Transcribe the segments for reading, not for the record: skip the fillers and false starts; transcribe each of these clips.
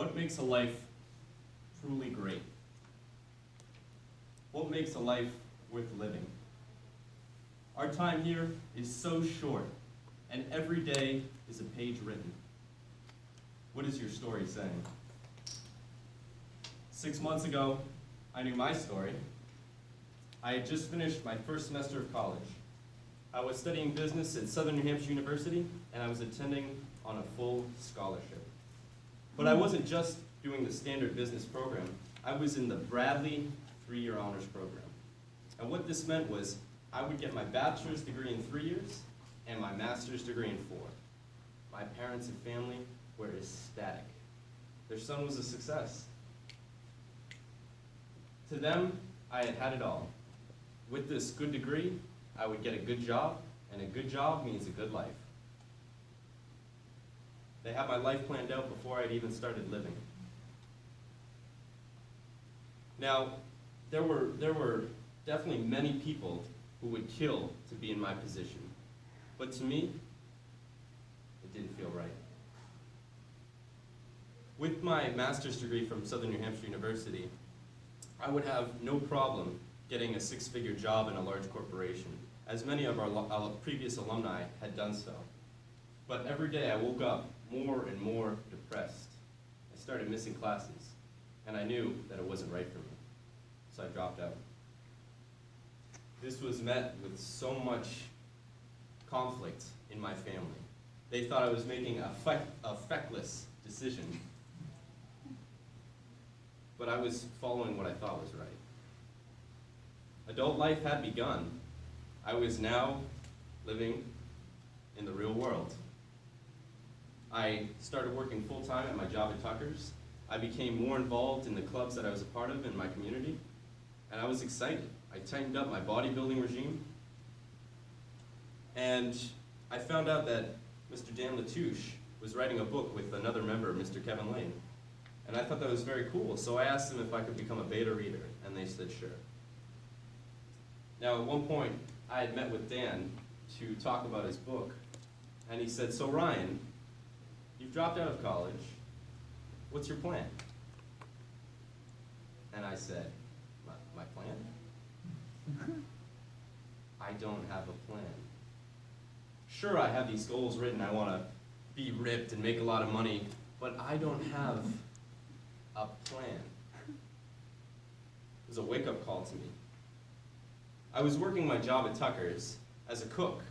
What makes a life truly great? What makes a life worth living? Our time here is so short, and every day is a page written. What is your story saying? 6 months ago, I knew my story. I had just finished my first semester of college. I was studying business at Southern New Hampshire University, and I was attending on a full scholarship. But I wasn't just doing the standard business program. I was in the Bradley 3-year honors program. And what this meant was I would get my bachelor's degree in 3 years and my master's degree in 4. My parents and family were ecstatic. Their son was a success. To them, I had had it all. With this good degree, I would get a good job, and a good job means a good life. They had my life planned out before I'd even started living. Now, there were definitely many people who would kill to be in my position. But to me, it didn't feel right. With my master's degree from Southern New Hampshire University, I would have no problem getting a 6-figure job in a large corporation, as many of our previous alumni had done so. But every day I woke up more and more depressed. I started missing classes, and I knew that it wasn't right for me, so I dropped out. This was met with so much conflict in my family. They thought I was making a feckless decision, but I was following what I thought was right. Adult life had begun. I was now living in the real world. I started working full-time at my job at Tucker's. I became more involved in the clubs that I was a part of in my community, and I was excited. I tightened up my bodybuilding regime, and I found out that Mr. Dan Latouche was writing a book with another member, Mr. Kevin Lane, and I thought that was very cool, so I asked them if I could become a beta reader, and they said sure. Now, at one point, I had met with Dan to talk about his book, and he said, "So Ryan, you've dropped out of college. What's your plan?" And I said, my plan? I don't have a plan. Sure, I have these goals written. I want to be ripped and make a lot of money, but I don't have a plan. It was a wake-up call to me. I was working my job at Tucker's as a cook,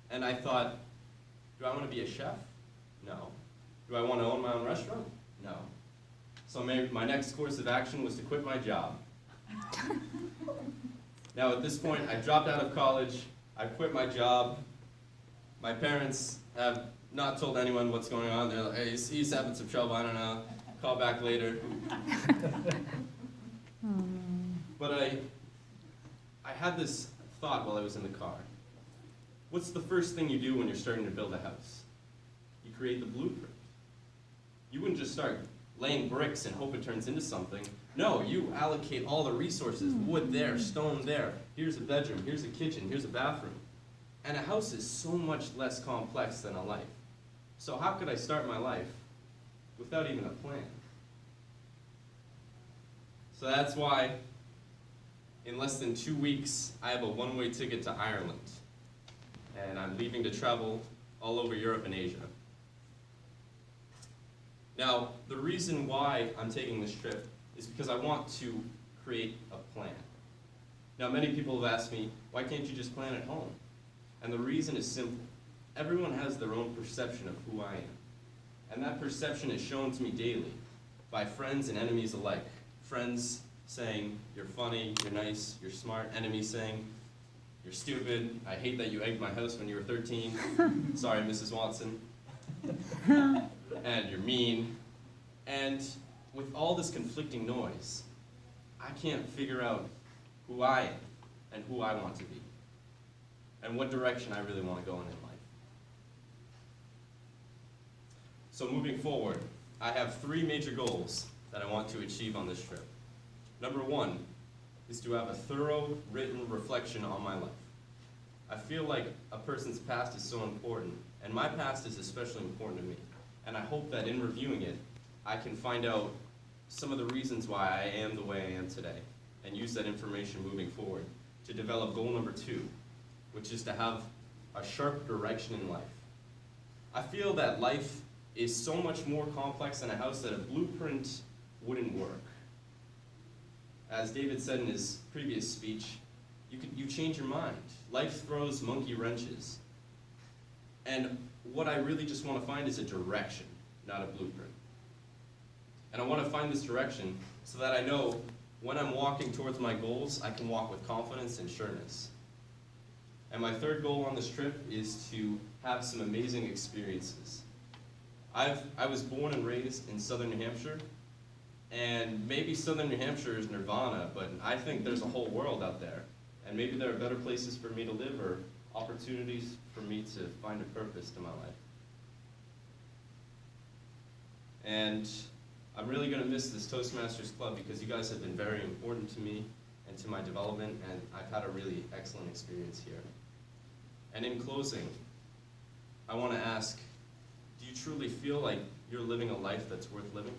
and I thought, do I want to be a chef? No. Do I want to own my own restaurant? No. So my next course of action was to quit my job. Now at this point, I dropped out of college, I quit my job. My parents have not told anyone what's going on. They're like, hey, he's having some trouble, I don't know, call back later. But I had this thought while I was in the car. What's the first thing you do when you're starting to build a house? You create the blueprint. You wouldn't just start laying bricks and hope it turns into something. No, you allocate all the resources, wood there, stone there, here's a bedroom, here's a kitchen, here's a bathroom. And a house is so much less complex than a life. So how could I start my life without even a plan? So that's why in less than 2 weeks, I have a one-way ticket to Ireland. And I'm leaving to travel all over Europe and Asia. Now, the reason why I'm taking this trip is because I want to create a plan. Now, many people have asked me, why can't you just plan at home? And the reason is simple. Everyone has their own perception of who I am. And that perception is shown to me daily by friends and enemies alike. Friends saying, you're funny, you're nice, you're smart. Enemies saying, you're stupid. I hate that you egged my house when you were 13. Sorry, Mrs. Watson. And you're mean. And with all this conflicting noise, I can't figure out who I am and who I want to be and what direction I really want to go in life. So moving forward, I have 3 major goals that I want to achieve on this trip. Number 1 is to have a thorough written reflection on my life. I feel like a person's past is so important, and my past is especially important to me. And I hope that in reviewing it, I can find out some of the reasons why I am the way I am today and use that information moving forward to develop goal number 2, which is to have a sharp direction in life. I feel that life is so much more complex than a house that a blueprint wouldn't work. As David said in his previous speech, you change your mind. Life throws monkey wrenches. And what I really just want to find is a direction, not a blueprint. And I want to find this direction so that I know when I'm walking towards my goals, I can walk with confidence and sureness. And my third goal on this trip is to have some amazing experiences. I was born and raised in southern New Hampshire, and maybe southern New Hampshire is nirvana, but I think there's a whole world out there. And maybe there are better places for me to live or opportunities for me to find a purpose to my life. And I'm really going to miss this Toastmasters Club because you guys have been very important to me and to my development, and I've had a really excellent experience here. And in closing, I want to ask, do you truly feel like you're living a life that's worth living?